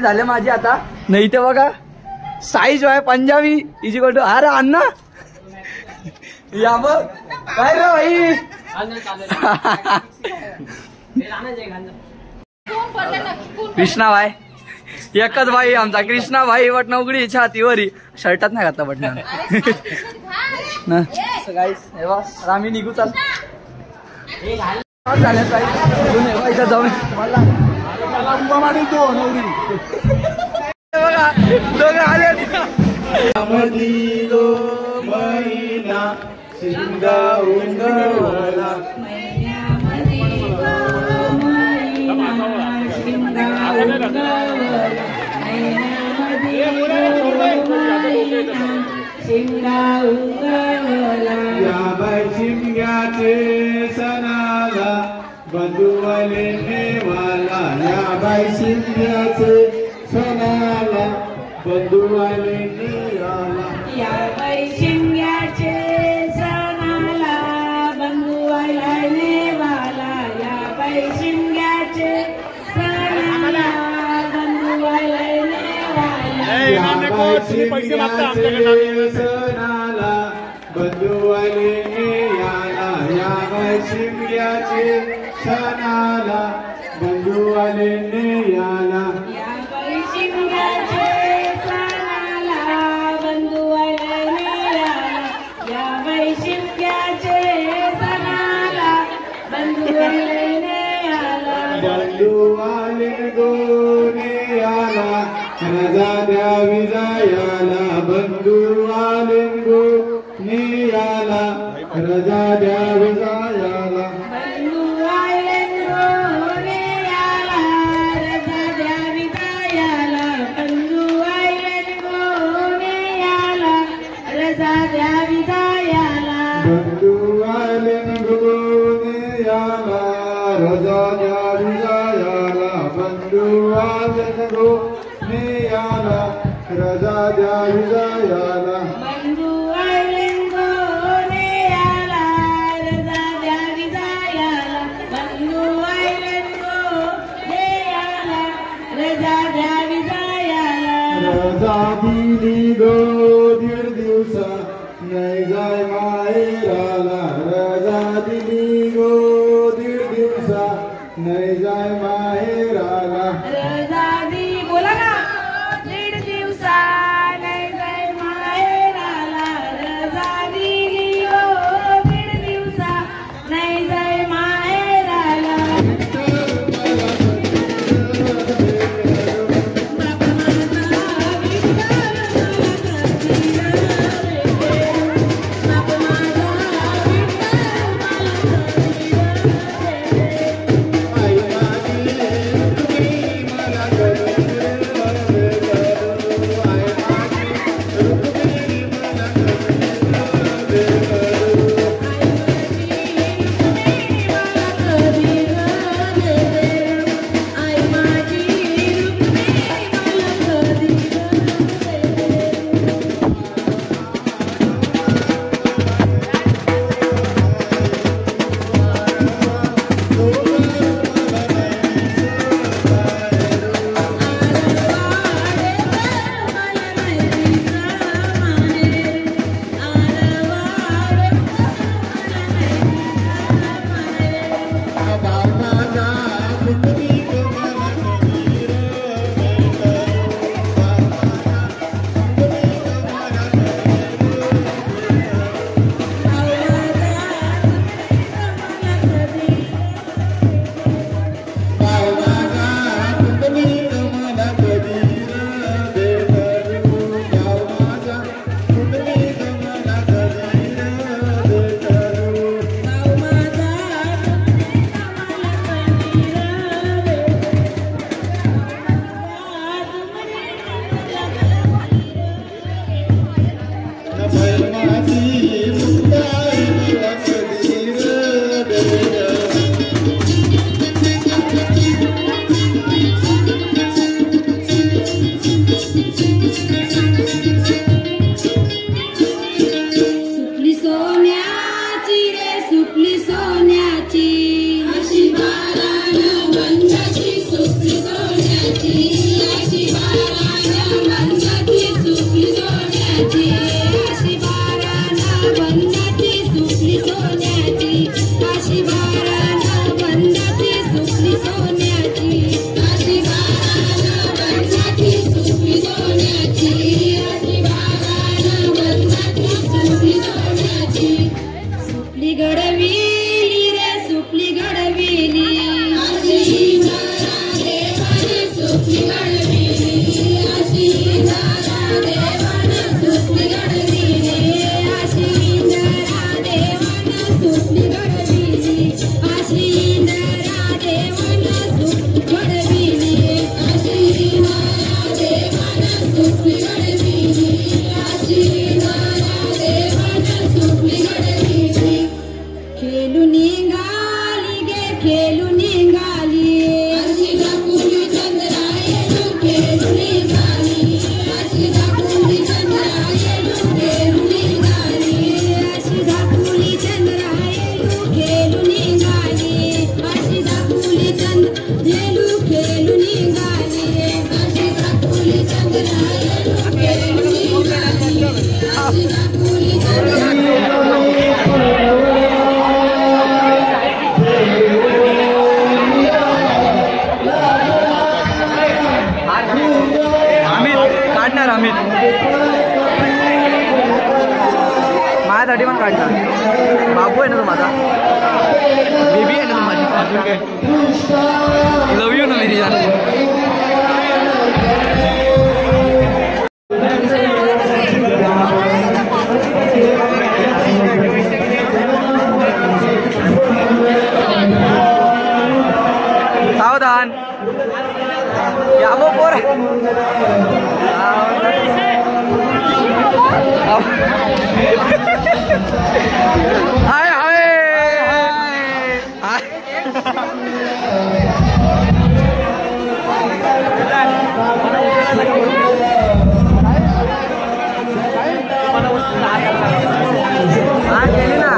झाले माझी आता नाही ते बघा साईज आहे पंजाबी इजी गोटू अरे अण्णा या बघ काय रे भाई कृष्णा भाई एकच भाई आमचा कृष्णा भाई बटन उघडी छातीवरी शर्टात नाही घातला बटन ना आम्ही निघू चाल जाऊन बघा दोघं आले शिमग्याचे सणाला बंधुवाले नेवाला या बाई शिमग्याचे सणाला बंधुवाले नेवाला या बाई शिमग्याचे सणाला बंधुवाला नेवाला या बाई शिमग्याचे सणाला बंधुवाला नेवाला या बाई शिमग्याचे सणाला बंधुवाले नेयाला या बाई शिमग्याचे सणाला बंधुवाले नेयाला या बाई शिमग्याचे सणाला बंधुवाले नेयाला या बाई शिमग्याचे सणाला बंधुवाले नेयाला बंधुवाले गो नेयाला रजा द्यावी जायाला बंधुवाले गो नेयाला रजा द्यावी जायाला बंधुवाले गो नेयाला रजा द्यावी जायाला बंधुवाले गो नेयाला रजा द्यावी जायाला बंधुवाले गो नेयाला रजा द्यावी जायाला बंधुवाले गो नेयाला रजा द्यावी जायाला बंधुवाले गो नेयाला रजा द्यावी जायाला बंधुवाले गो नेयाला रजा द्यावी जायाला रजा दिली गो दीड दिवसा नाही जाय माहेराला रजा दिली गो दीड दिवसा नाही जाय माहेराला रजा दी बोला ना दीड दिवसा नाही जाय माहेराला रजा दिली हो दीड दिवसा नाही जाय माहेराला आई माझी यार अमित माझ्यासाठी पण काढणार बाबू आहे ना तो माझा बेबी आहे ना तो माझी अजून काय लव यू ना मेरी जान सावधान या वो पोर हाय हाय हाय हाय केली ना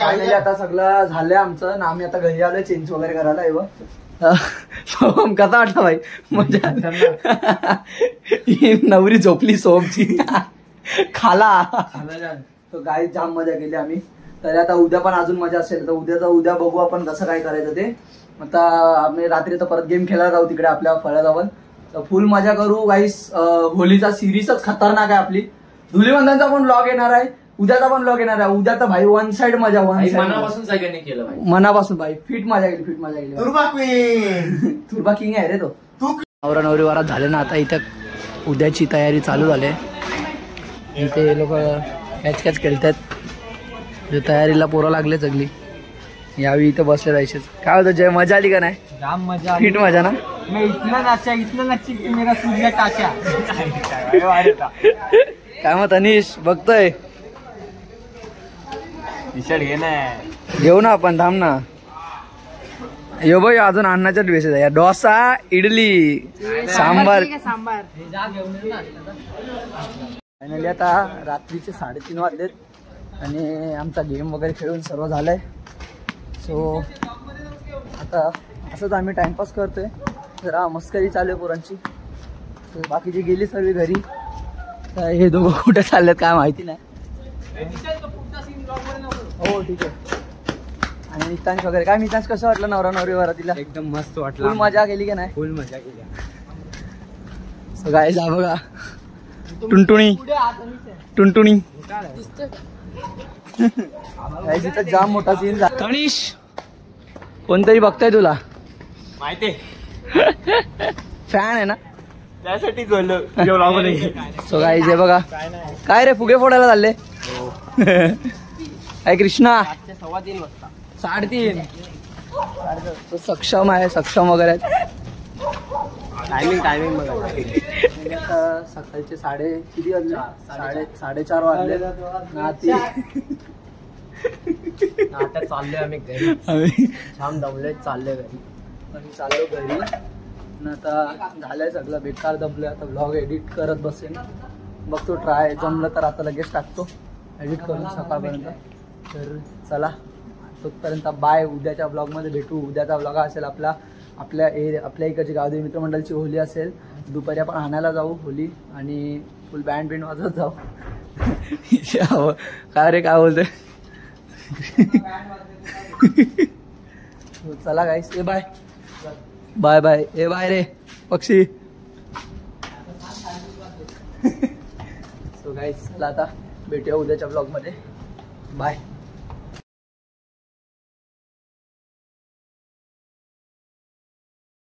फायनली आता सगळं झालंय आमचं ना, आम्ही आता घरी आलोय चेंज वगैरे करायला. आहे सोहम कसा वाटला भाई? मजा नवरी झोपली सोहमची खाला. तो गाई जाम मजा केली आम्ही. तर आता उद्या पण अजून मजा असेल, तर उद्या बघू आपण कसं काय करायचं ते. आता आम्ही रात्री तर परत गेम खेळायला जाऊ तिकडे आपल्या फळाजवळ, तर फुल मजा करू गाईस. होलीचा सिरीजच खतरनाक आहे आपली. धुलीवंदनचा पण ब्लॉग येणार आहे, उद्याचा पण ब्लॉग येणार आहे. उद्या तर भाई वन साइड मजा, मनापासून सगळ्यांनी केलं भाई, मनापासून भाई. फिट मजा गेली. तुर्बा किंग आहे रे तो. नवरा नवरी वारात झाले ना, आता इथं उद्याची तयारी चालू झाली. इथे लोक कॅच खेळतात, तयारीला पोरं लागले सगळी. यावी इथं बसले जायचे. काय होतं जय, मजा आली का नाही? जाम मजा, फिट मजा ना. मैं इतना नाचा की मेरा सूर्य टाचा. काय मग तनिष बघतोय? टी शर्ट घे ना, घेऊ ना आपण, थांब ना. यो भाई अजून अन्नाच्या ड्रेसेस आहे. डोसा, इडली, सांबार. फायनली आता रात्रीचे 3:30 वाजलेत आणि आमचा गेम वगैरे खेळून सर्व झालंय. सो आता असंच आम्ही टाइमपास करतोय, जरा मस्करी चालू आहे पोरांची. तर बाकीची गेली सर्व घरी. तर हे दोघं कुठे चाललेत काय माहिती नाही. हो ठीक आहे. आणि मितांश वगैरे काय? मितांश कसं वाटलं नवरा नवरी वरातीला? एकदम मस्त वाटलं. फुल मजा केली की नाही? फुल मजा केली. सो गाईस जा बघा, टुनटुणी इथं जाम मोठा सीन. तनिष कोणतरी बघताय तुला माहिती, फॅन आहे ना, त्यासाठी बोललो. सो गाईस हे बघा, काय रे फुगे फोडायला चालले? काय कृष्णा? 3:15 वाजता. 3:30. तो सक्षम आहे, सक्षम वगैरे आहेत. टायमिंग बघा. सकाळचे किती वाजले? 4:30 वाजले. आता चाललोय आम्ही घरी, छान दमलोय, चाललोय घरी. आम्ही चाललो घरी. आता झालंय सगळं बेकार, दमलोय. आता ब्लॉग एडिट करत बसेन, बघतो ट्राय जमलं तर आता लगेच टाकतो एडिट करून सकाळपर्यंत. तर चला तोपर्यंत बाय. उद्याच्या ब्लॉगमध्ये भेटू. उद्याचा ब्लॉग असेल आपल्या इकडची गावदेवी मित्रमंडळाची होली असेल. दुपारी आपण आणायला जाऊ होली आणि फुल बँड वाजवत जाऊ. काय रे काय बोलतोय? चला गाईस, ए बाय बाय बाय. ए बाय रे पक्षी. सो गाईस चला आता भेटूया उद्याच्या ब्लॉगमध्ये. बाय.